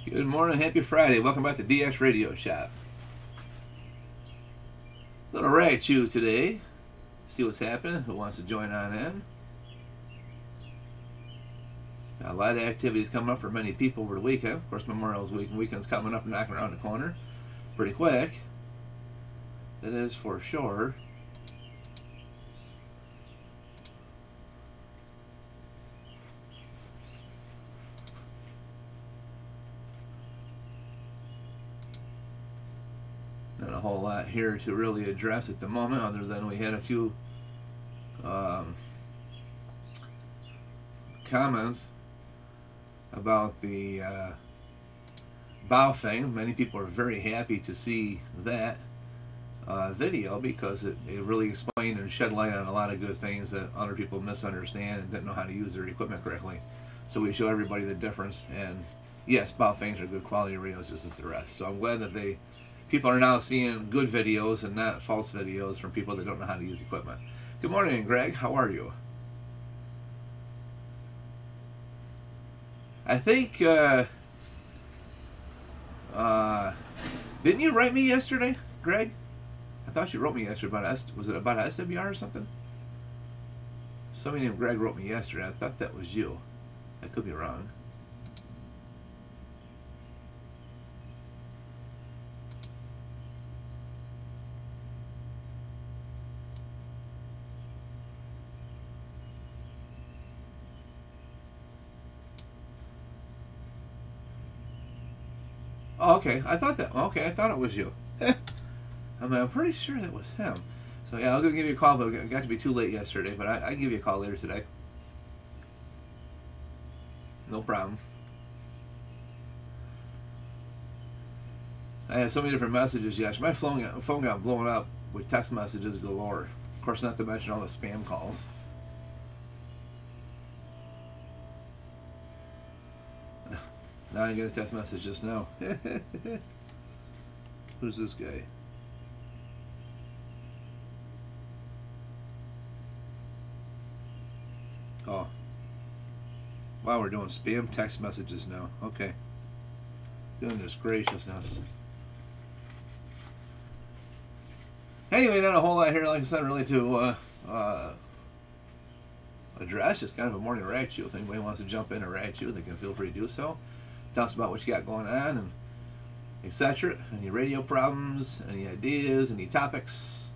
Good morning, happy Friday. Welcome back to DX Radio Shop. Little rag chew today. See what's happening. Who wants to join on in? Got a lot of activities coming up for many people over the weekend. Of course, Memorial's weekend's coming up and knocking around the corner pretty quick. That is for sure. Not a whole lot here to really address at the moment, other than we had a few comments about the Baofeng. Many people are very happy to see that video because it really explained and shed light on a lot of good things that other people misunderstand and didn't know how to use their equipment correctly. So we show everybody the difference. And yes, Baofengs are good quality radios just as the rest. So I'm glad that people are now seeing good videos and not false videos from people that don't know how to use equipment. Good morning, Greg. How are you? I think, didn't you write me yesterday, Greg? I thought you wrote me yesterday about, was it about SWR or something? Somebody named Greg wrote me yesterday. I thought that was you. I could be wrong. Oh, okay. I thought that. Okay, I thought it was you. I'm pretty sure that was him. So yeah, I was gonna give you a call, but it got to be too late yesterday. But I give you a call later today. No problem. I had so many different messages yesterday. My phone got blown up with text messages galore. Of course, not to mention all the spam calls. Now I get a text message just now. Who's this guy? Oh. Wow, we're doing spam text messages now. Okay. Goodness graciousness. Anyway, not a whole lot here, like I said, really to address. Just kind of a morning rag chew. If anybody wants to jump in a rag chew, they can feel free to do so. Talks about what you got going on and etc. Any radio problems, any ideas, any topics.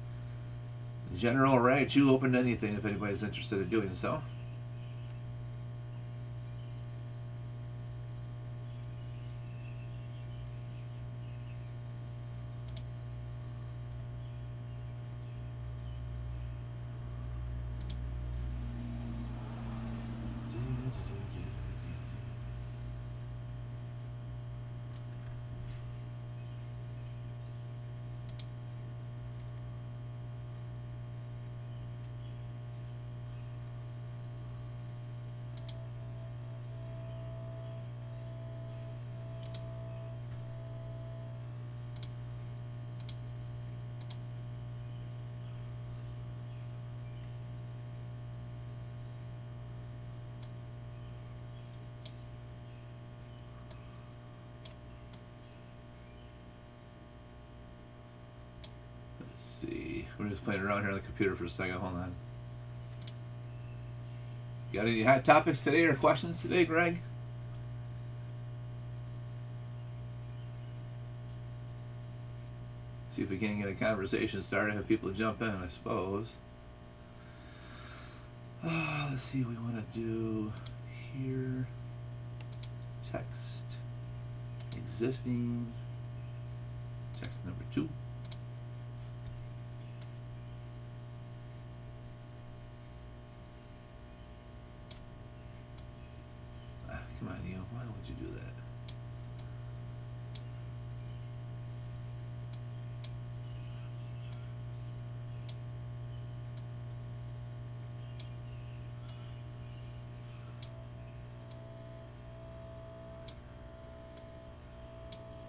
In general, rag chew open to anything if anybody's interested in doing so. Let's see. We're just playing around here on the computer for a second. Hold on. Got any hot topics today or questions today, Greg? See if we can get a conversation started. Have people jump in, I suppose. Let's see. We want to do here. Text. Existing. Text number 2. Come on, Neil. Why would you do that?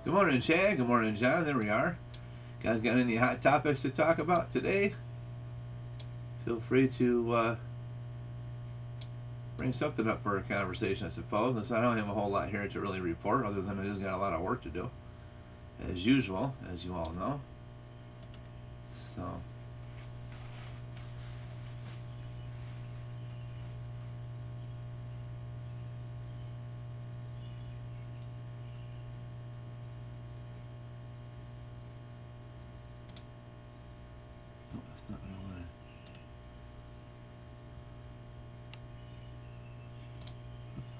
Good morning, Chad. Good morning, John. There we are. Guys got any hot topics to talk about today? Feel free to bring something up for a conversation, I suppose. And so I don't have a whole lot here to really report, other than I just got a lot of work to do, as usual, as you all know. So. No, that's not what I wanted.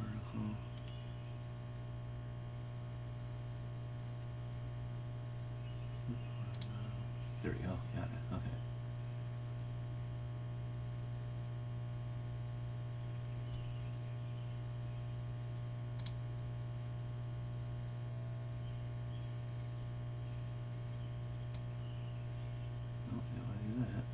Article. There we go. Got it. Okay. Oh, you don't want to do that.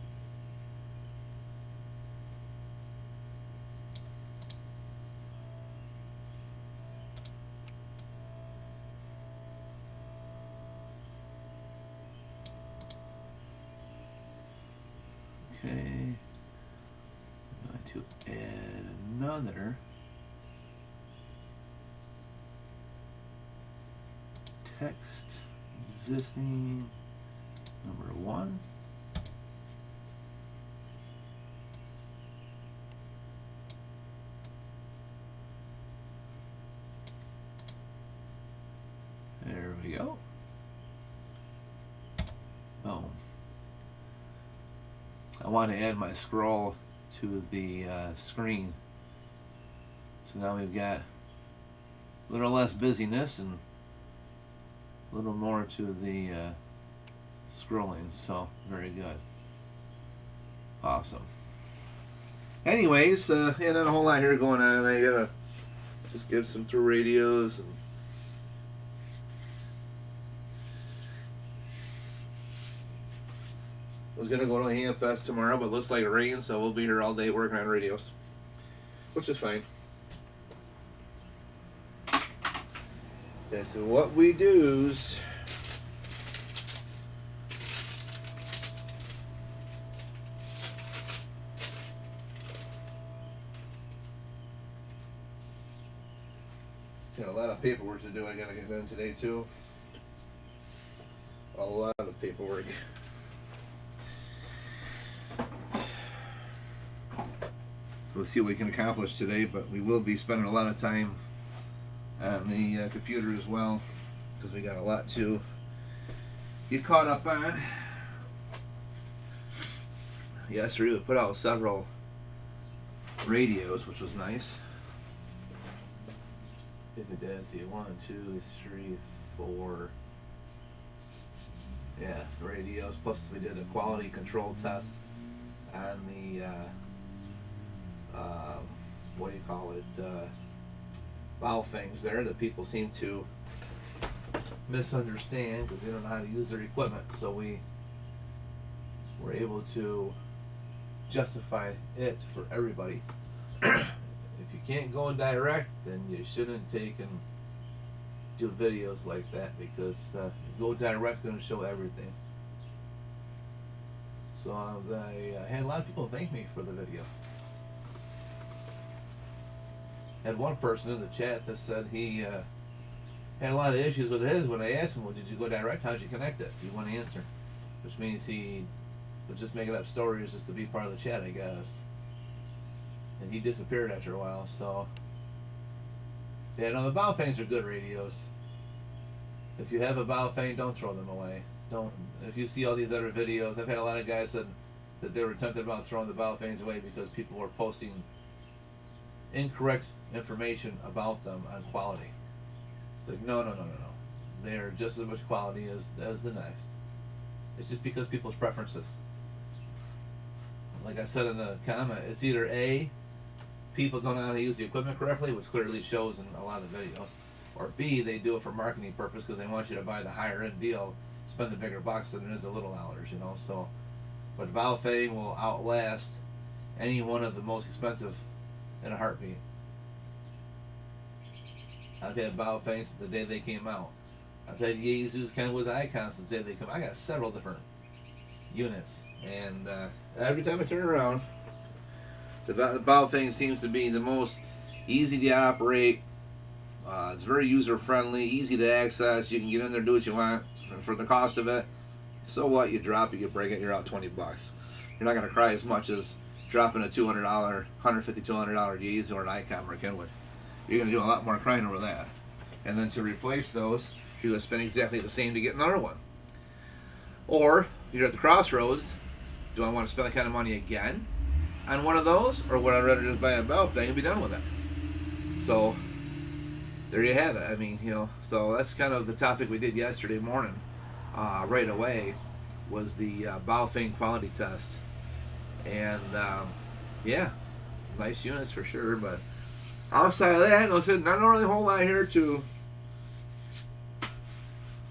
Okay. I'm going to add another text existing number 1. There we go. Boom. I want to add my scroll to the screen. So now we've got a little less busyness and a little more to the scrolling. So very good. Awesome. Anyways, yeah, not a whole lot here going on. I gotta just get some through radios and I was gonna go to Ham Fest tomorrow, but it looks like it rain, so we'll be here all day working on radios, which is fine. That's what we do's. Got a lot of paperwork to do. I gotta get done today too. A lot of paperwork. We'll see what we can accomplish today, but we will be spending a lot of time on the computer as well, because we got a lot to get caught up on. Yesterday we put out several radios, which was nice. I think it does. See, 1, 2, 3, 4. Yeah, radios. Plus we did a quality control test on the what do you call it, valve things there that people seem to misunderstand because they don't know how to use their equipment. So we were able to justify it for everybody. If you can't go direct, then you shouldn't take and do videos like that, because go direct going to show everything. So I had a lot of people thank me for the video. Had one person in the chat that said he had a lot of issues with his. When I asked him, well, did you go direct? How'd you connect it? He wouldn't answer. Which means he was just making up stories just to be part of the chat, I guess. And he disappeared after a while, so. Yeah, no, the Baofengs are good radios. If you have a Baofeng, don't throw them away. Don't. If you see all these other videos, I've had a lot of guys that they were tempted about throwing the Baofengs away because people were posting incorrect information about them on quality. It's like, no. They're just as much quality as the next. It's just because people's preferences. Like I said in the comment, it's either A, people don't know how to use the equipment correctly, which clearly shows in a lot of the videos, or B, they do it for marketing purpose because they want you to buy the higher end deal, spend the bigger bucks than it is the little dollars, you know. So, but Baofeng will outlast any one of the most expensive in a heartbeat. I've had Baofengs since the day they came out. I've had Yaesu's Kenwood's Icons since the day they come out. I got several different units, and every time I turn around, The Baofeng seems to be the most easy to operate. It's very user friendly, easy to access. You can get in there, do what you want for the cost of it. So what? You drop it, you break it, you're out $20. You're not going to cry as much as dropping a $200, $150, $200 Yaesu or an Icon or a Kenwood. You're going to do a lot more crying over that. And then to replace those, you're going to spend exactly the same to get another one. Or you're at the crossroads. Do I want to spend that kind of money again on one of those, or would I rather just buy a Baofeng and be done with it? So there you have it. I mean, so that's kind of the topic we did yesterday morning. Right away was the Baofeng quality test, and yeah, nice units for sure. But outside of that, not really a whole lot here to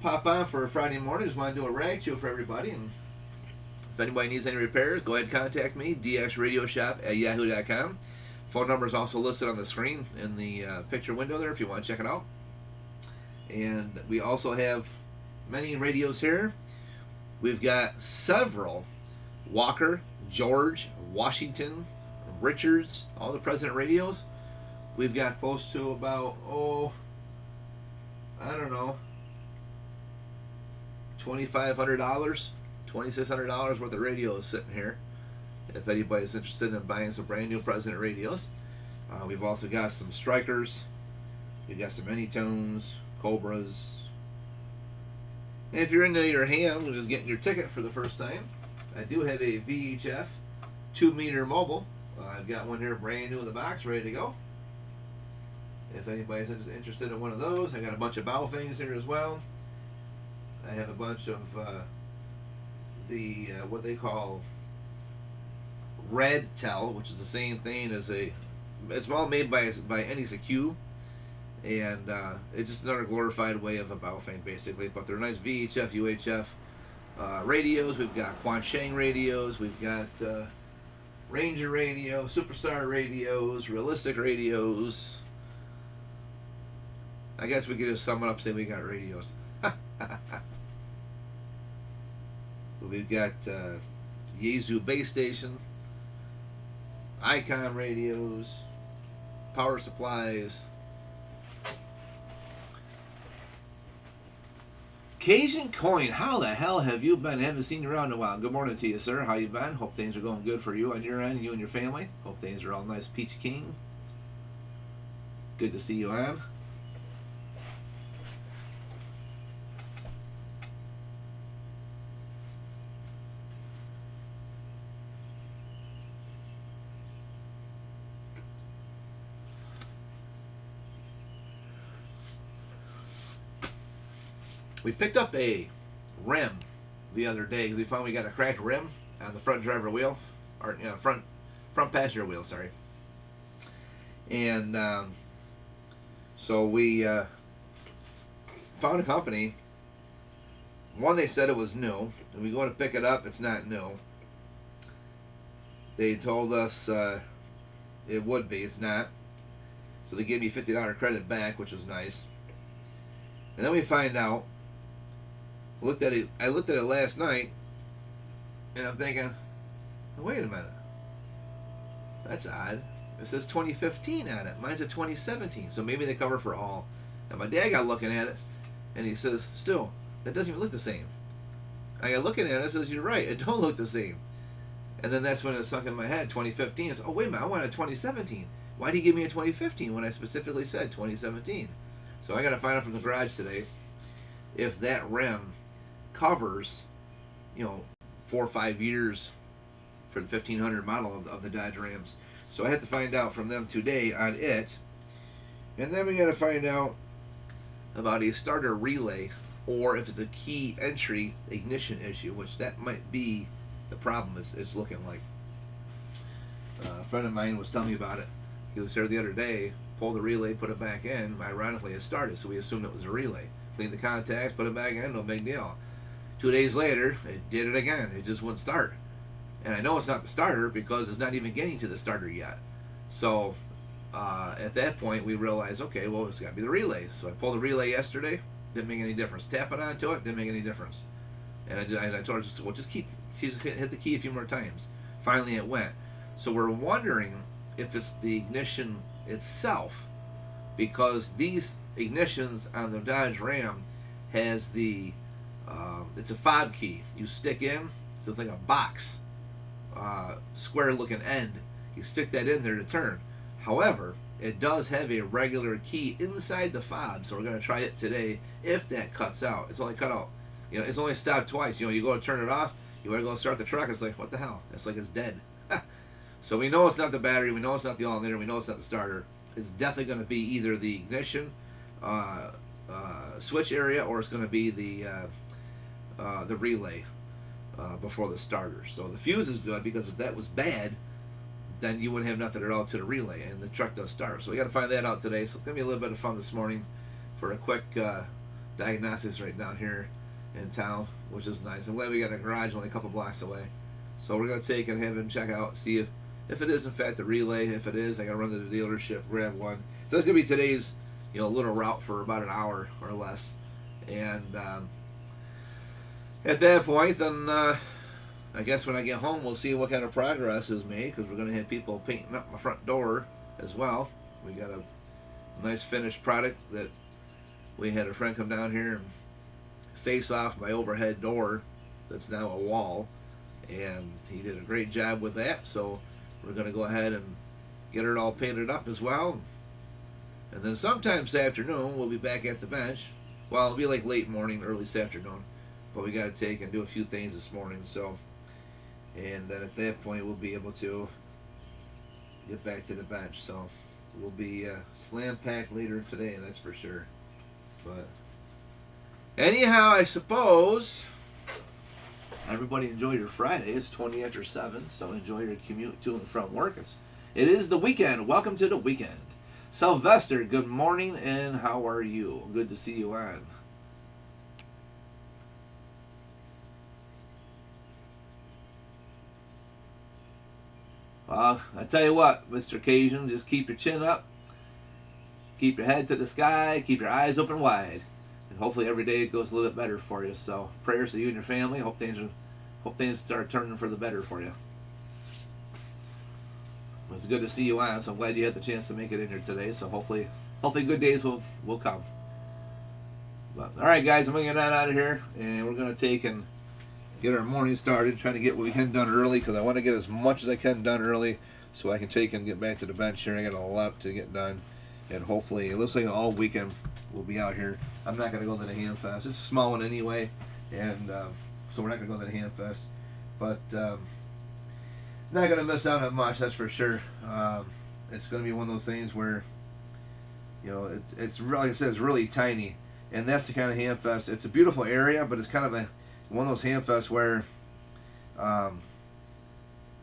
pop on for a Friday morning. Just want to do a rag show for everybody, and if anybody needs any repairs, go ahead and contact me, DXRADIOSHOP@yahoo.com. Phone number is also listed on the screen in the picture window there if you want to check it out. And we also have many radios here. We've got several Walker, George, Washington, Richards, all the President radios. We've got close to about, I don't know, $2,500, $2,600 worth of radios sitting here. If anybody's interested in buying some brand new President radios. We've also got some Strykers. We've got some ANYTONEs, COBRAs. And if you're into your ham, just getting your ticket for the first time, I do have a VHF 2-meter mobile. I've got one here brand new in the box, ready to go. If anybody's interested in one of those, I got a bunch of Baofengs here as well. I have a bunch of what they call red tel, which is the same thing as it's all made by NECQ, and it's just another glorified way of a Baofeng basically, but they're nice VHF, UHF radios. We've got Quansheng radios, we've got Ranger radio, Superstar radios, Realistic radios. I guess we could just sum it up, say we got radios. We've got Yaesu base station, Icon radios, power supplies. Cajun Coin, how the hell have you been? I haven't seen you around in a while. Good morning to you, sir. How you been? Hope things are going good for you on your end, you and your family. Hope things are all nice, peachy keen. Good to see you on. We picked up a rim the other day. We found we got a cracked rim on the front driver wheel, or front passenger wheel, sorry. And so we found a company. One, they said it was new, and we go to pick it up. It's not new. They told us it would be. It's not. So they gave me $50 credit back, which was nice. And then we find out. I looked at it last night, and I'm thinking, wait a minute, that's odd. It says 2015 on it. Mine's a 2017, so maybe they cover for all. And my dad got looking at it, and he says, still, that doesn't even look the same. I got looking at it, and says, you're right, it don't look the same. And then that's when it sunk in my head, 2015. I said, oh, wait a minute, I want a 2017. Why did he give me a 2015 when I specifically said 2017? So I got to find out from the garage today if that rim covers, 4 or 5 years for the 1500 model of the Dodge Rams. So I have to find out from them today on it. And then we got to find out about a starter relay, or if it's a key entry ignition issue, which that might be the problem it's looking like. A friend of mine was telling me about it. He was there the other day, pulled the relay, put it back in. Ironically, it started, so we assumed it was a relay. Cleaned the contacts, put it back in, no big deal. 2 days later, it did it again. It just wouldn't start. And I know it's not the starter because it's not even getting to the starter yet. So at that point, we realized, okay, well, it's got to be the relay. So I pulled the relay yesterday. Didn't make any difference. Tapping onto it, didn't make any difference. And I told her, well, just hit the key a few more times. Finally, it went. So we're wondering if it's the ignition itself, because these ignitions on the Dodge Ram has the it's a fob key you stick in, so it's like a box, square looking end. You stick that in there to turn. However, it does have a regular key inside the fob, so we're going to try it today. If that cuts out, it's only cut out, you know, it's only stopped twice. You know, you go to turn it off, you want to go start the truck, it's like, what the hell? It's like it's dead. So we know it's not the battery, we know it's not the alternator, we know it's not the starter. It's definitely going to be either the ignition switch area, or it's going to be the relay before the starter. So the fuse is good, because if that was bad, then you wouldn't have nothing at all to the relay, and the truck does start. So we got to find that out today. So it's going to be a little bit of fun this morning for a quick diagnostics right down here in town, which is nice. I'm glad we got a garage only a couple blocks away. So we're going to take and have him check out, see if it is in fact the relay. If it is, I got to run to the dealership, grab one. So that's going to be today's, you know, little route for about an hour or less. And at that point, then I guess when I get home, we'll see what kind of progress is made, because we're going to have people painting up my front door as well. We got a nice finished product that we had a friend come down here and face off my overhead door that's now a wall, and he did a great job with that. So we're going to go ahead and get it all painted up as well. And then sometime this afternoon, we'll be back at the bench. Well, it'll be like late morning, early this afternoon, but we got to take and do a few things this morning. So, and then at that point, we'll be able to get back to the bench. So we'll be slam packed later today, that's for sure. But anyhow, I suppose everybody enjoy your Friday. It's 20 after 7, so enjoy your commute to and from work. It is the weekend. Welcome to the weekend. Sylvester, good morning, and how are you? Good to see you on. I tell you what, Mr. Cajun, just keep your chin up, keep your head to the sky, keep your eyes open wide, and hopefully every day it goes a little bit better for you. So prayers to you and your family. Hope things start turning for the better for you. It's good to see you on, so I'm glad you had the chance to make it in here today. So hopefully good days will come. But all right, guys, I'm gonna get out of here, and we're gonna take and get our morning started, trying to get what we can done early, because I want to get as much as I can done early so I can take and get back to the bench here. I got a lot to get done, and hopefully it looks like all weekend we'll be out here. I'm not going to go to the Ham Fest. It's a small one anyway, and so we're not going to go to the Ham Fest, but not going to miss out on much, that's for sure. It's going to be one of those things where, you know, it's really, like I said, it's really tiny, and that's the kind of Ham Fest. It's a beautiful area, but it's kind of one of those Ham Fests where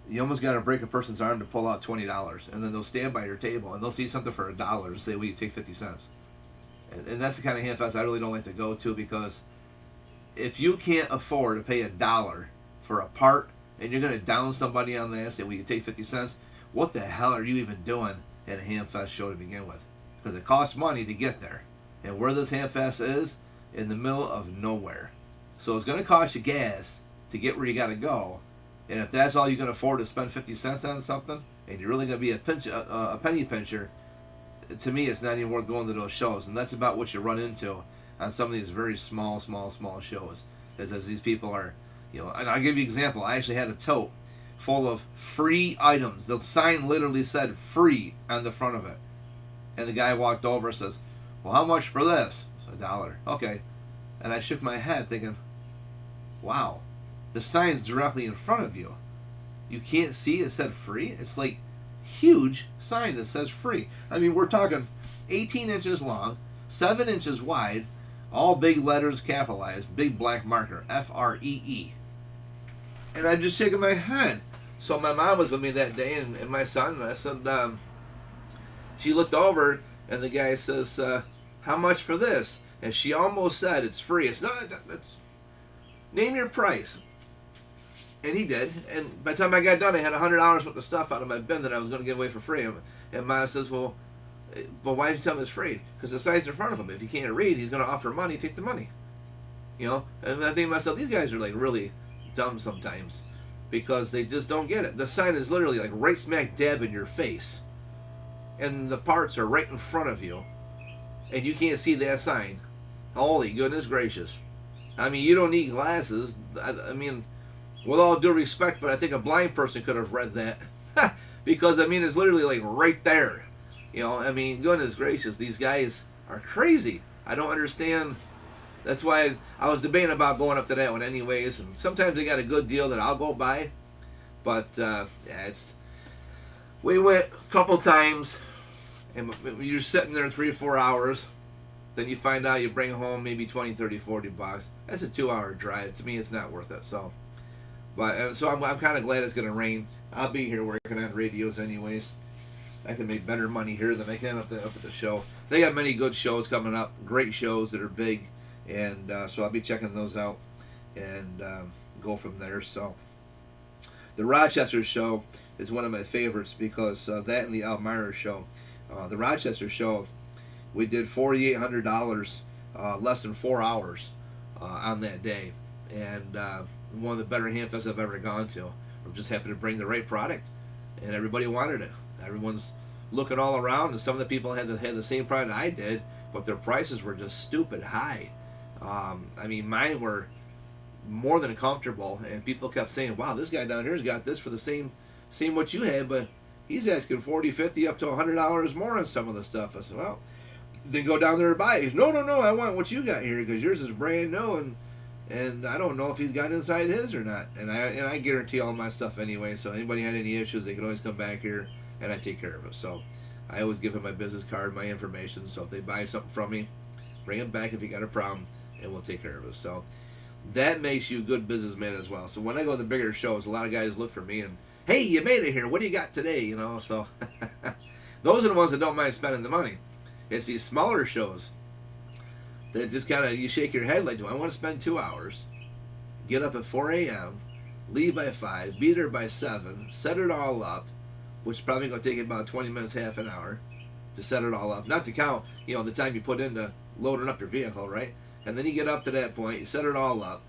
you almost got to break a person's arm to pull out $20, and then they'll stand by your table and they'll see something for $1 and say, "Will you take 50 cents?" And that's the kind of Ham Fest I really don't like to go to, because if you can't afford to pay $1 for a part, and you're going to down somebody on that and say, "Will you take 50 cents?" What the hell are you even doing at a Ham Fest show to begin with? Because it costs money to get there, and where this Ham Fest is, in the middle of nowhere. So it's going to cost you gas to get where you got to go. And if that's all you can afford to spend 50 cents on something, and you're really going to be a penny pincher, to me it's not even worth going to those shows. And that's about what you run into on some of these very small shows. Is as these people are, you know, and I'll give you an example. I actually had a tote full of free items. The sign literally said free on the front of it. And the guy walked over and says, "Well, how much for this?" It's $1. Okay. And I shook my head thinking, wow, the sign's directly in front of you. You can't see it said free? It's like huge sign that says free. I mean, we're talking 18 inches long, 7 inches wide, all big letters capitalized, big black marker, F-R-E-E. And I'm just shaking my head. So my mom was with me that day, and my son, and I said, she looked over, and the guy says, "How much for this?" And she almost said, "It's free." It's not, it's, name your price. And he did. And by the time I got done, I had $100 worth of stuff out of my bin that I was going to give away for free. And Ma says, "Well, but why did you tell him it's free?" Because the sign's in front of him. If he can't read, he's going to offer money. Take the money. You know? And I think to myself, these guys are like really dumb sometimes. because they just don't get it. The sign is literally like right smack dab in your face, and the parts are right in front of you, and you can't see that sign. Holy goodness gracious. I mean, you don't need glasses. I mean, with all due respect, but I think a blind person could have read that. Because, I mean, it's literally like right there. You know, I mean, goodness gracious, these guys are crazy. I don't understand. That's why I was debating about going up to that one anyways. And sometimes they got a good deal that I'll go buy. But, yeah, we went a couple times, and you're sitting there 3 or 4 hours. Then you find out you bring home maybe 20, 30, 40 bucks. That's a 2-hour drive. To me, it's not worth it. So, so I'm kind of glad it's going to rain. I'll be here working on radios anyways. I can make better money here than I can up at the show. They got many good shows coming up. Great shows that are big. And so I'll be checking those out and go from there. So the Rochester show is one of my favorites because that and the Elmira show. The Rochester show, we did $4,800 less than 4 hours on that day. And one of the better hamfests I've ever gone to. I'm just happy to bring the right product. And everybody wanted it. Everyone's looking all around, and some of the people had the same product I did, but their prices were just stupid high. I mean, mine were more than comfortable, and people kept saying, wow, this guy down here's got this for the same what you had, but he's asking $40, $50, up to $100 more on some of the stuff. I said, well, then go down there and buy it. He goes, no, I want what you got here because yours is brand new, and I don't know if he's got inside his or not. And I guarantee all my stuff anyway, so anybody had any issues, they can always come back here, and I take care of it. So I always give them my business card, my information, so if they buy something from me, bring it back if you got a problem, and we'll take care of it. So that makes you a good businessman as well. So when I go to the bigger shows, a lot of guys look for me and, hey, you made it here. What do you got today? You know, so those are the ones that don't mind spending the money. It's these smaller shows that just kind of, you shake your head like, do I want to spend 2 hours, get up at 4 a.m., leave by 5, be there by 7, set it all up, which is probably going to take about 20 minutes, half an hour to set it all up. Not to count, you know, the time you put into loading up your vehicle, right? And then you get up to that point, you set it all up,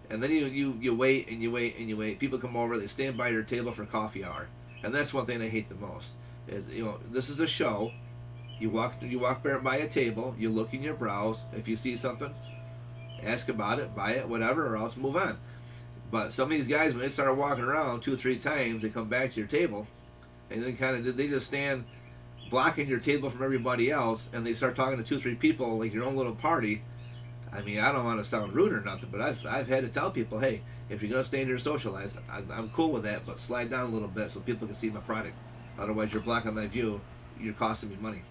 and then you wait and you wait and you wait. People come over, they stand by your table for coffee hour. And that's one thing I hate the most. Is, you know, this is a show. You walk by a table, you look in your browse. If you see something, ask about it, buy it, whatever, or else move on. But some of these guys, when they start walking around 2 or 3 times, they come back to your table, and then they just stand blocking your table from everybody else, and they start talking to 2 or 3 people like your own little party. I mean, I don't want to sound rude or nothing, but I've had to tell people, hey, if you're going to stand here and socialize, I'm cool with that, but slide down a little bit so people can see my product. Otherwise, you're blocking my view. You're costing me money.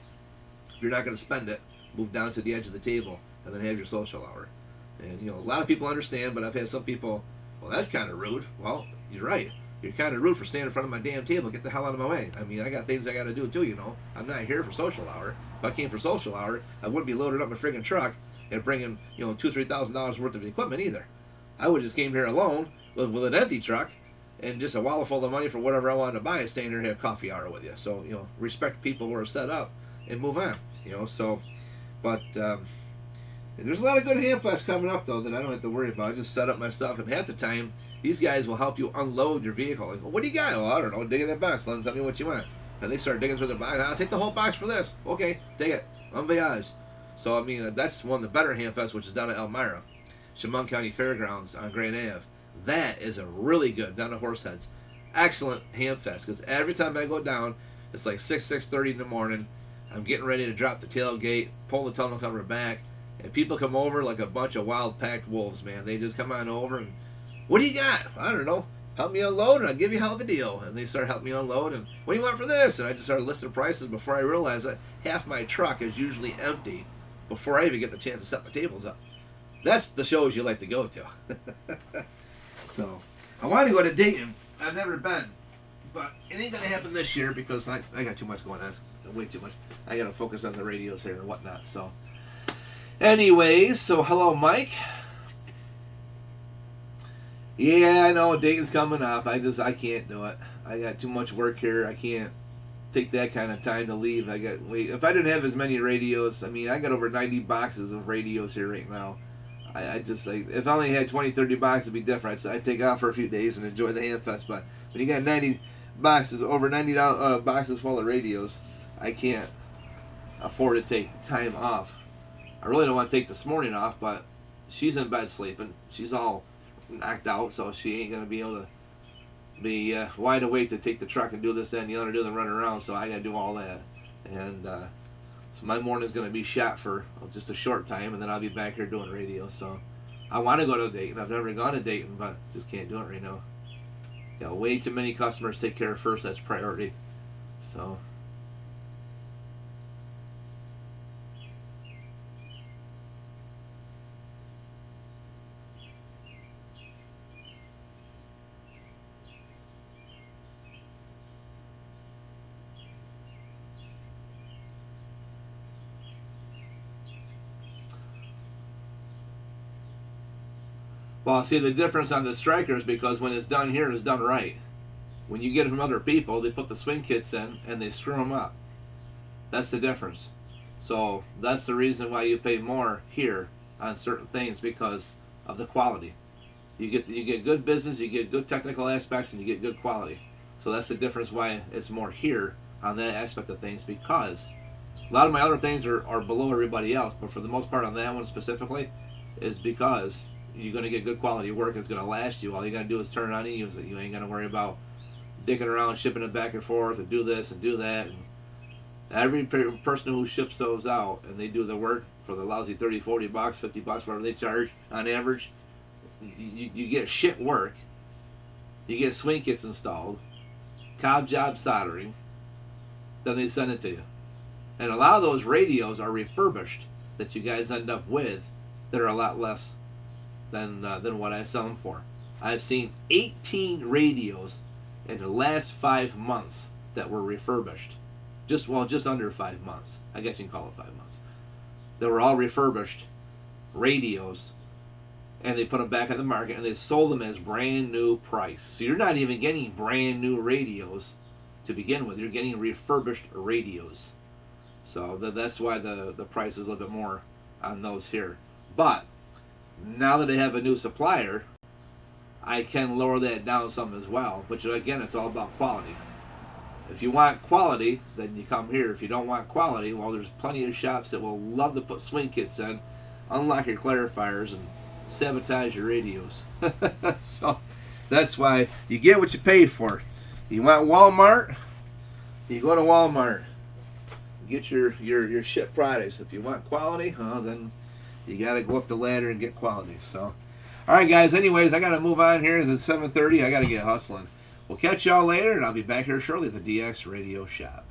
If you're not going to spend it, move down to the edge of the table and then have your social hour. And, you know, a lot of people understand, but I've had some people, well, that's kind of rude. Well, you're right. You're kind of rude for standing in front of my damn table. Get the hell out of my way. I mean, I got things I got to do too, you know. I'm not here for social hour. If I came for social hour, I wouldn't be loading up my friggin' truck and bringing, you know, $2,000 or $3,000 worth of equipment either. I would just came here alone with an empty truck and just a wallet full of money for whatever I wanted to buy, staying here and have coffee hour with you. So, you know, respect people who are set up and move on, you know. So, but there's a lot of good hamfests coming up, though, that I don't have to worry about. I just set up my stuff, and half the time, these guys will help you unload your vehicle. Like, well, what do you got? Oh, I don't know. Dig in that box. Let them tell me what you want. And they start digging through the box. I'll take the whole box for this. Okay, take it. En voyage. So, I mean, that's one of the better hamfests, which is down at Elmira, Chemung County Fairgrounds on Grand Ave. That is a really good, down at Horseheads. Excellent hamfest, because every time I go down, it's like 6:30 in the morning. I'm getting ready to drop the tailgate, pull the tunnel cover back, and people come over like a bunch of wild packed wolves, man. They just come on over and, what do you got? I don't know. Help me unload, and I'll give you a hell of a deal. And they start helping me unload, and what do you want for this? And I just started listing prices before I realized that half my truck is usually empty before I even get the chance to set my tables up. That's the shows you like to go to. So, I want to go to Dayton. I've never been, but it ain't going to happen this year because I got too much going on. Way too much. I got to focus on the radios here and whatnot. So, anyways, so hello, Mike. Yeah, I know Dayton's coming up. I can't do it. I got too much work here. I can't take that kind of time to leave. If I didn't have as many radios, I mean, I got over 90 boxes of radios here right now. I just like, if I only had 20, 30 boxes, it'd be different. I'd take out for a few days and enjoy the Ham Fest. But when you got 90 boxes, over 90 boxes full of radios, I can't afford to take time off. I really don't want to take this morning off, but she's in bed sleeping. She's all knocked out, so she ain't going to be able to be wide awake to take the truck and do this, that, and the other, do the run around, so I got to do all that. And so my morning's going to be shot for just a short time, and then I'll be back here doing radio. So I want to go to Dayton. I've never gone to Dayton, but just can't do it right now. Got way too many customers to take care of first. That's priority. So well, see, the difference on the Stryker is because when it's done here, it's done right. When you get it from other people, they put the swing kits in and they screw them up. That's the difference. So that's the reason why you pay more here on certain things, because of the quality. You get good business, you get good technical aspects, and you get good quality. So that's the difference why it's more here on that aspect of things, because a lot of my other things are below everybody else, but for the most part on that one specifically is because you're going to get good quality work. It's going to last you. All you got to do is turn it on and use it. You ain't going to worry about dicking around, shipping it back and forth, and do this and do that. And every person who ships those out and they do the work for the lousy 30, 40 bucks, 50 bucks, whatever they charge on average, you get shit work. You get swing kits installed, cob job soldering, then they send it to you. And a lot of those radios are refurbished that you guys end up with that are a lot less than what I sell them for. I've seen 18 radios in the last 5 months that were refurbished. Just under 5 months. I guess you can call it 5 months. They were all refurbished radios, and they put them back on the market, and they sold them as brand new price. So you're not even getting brand new radios to begin with. You're getting refurbished radios. So that's why the price is a little bit more on those here. But now that I have a new supplier, I can lower that down some as well. But again, it's all about quality. If you want quality, then you come here. If you don't want quality, well, there's plenty of shops that will love to put swing kits in, unlock your clarifiers, and sabotage your radios. So that's why you get what you pay for. You want Walmart, you go to Walmart. Get your shit products. If you want quality, then you got to go up the ladder and get quality. So, all right, guys. Anyways, I got to move on here. It's 7:30. I got to get hustling. We'll catch y'all later, and I'll be back here shortly at the DX Radio Shop.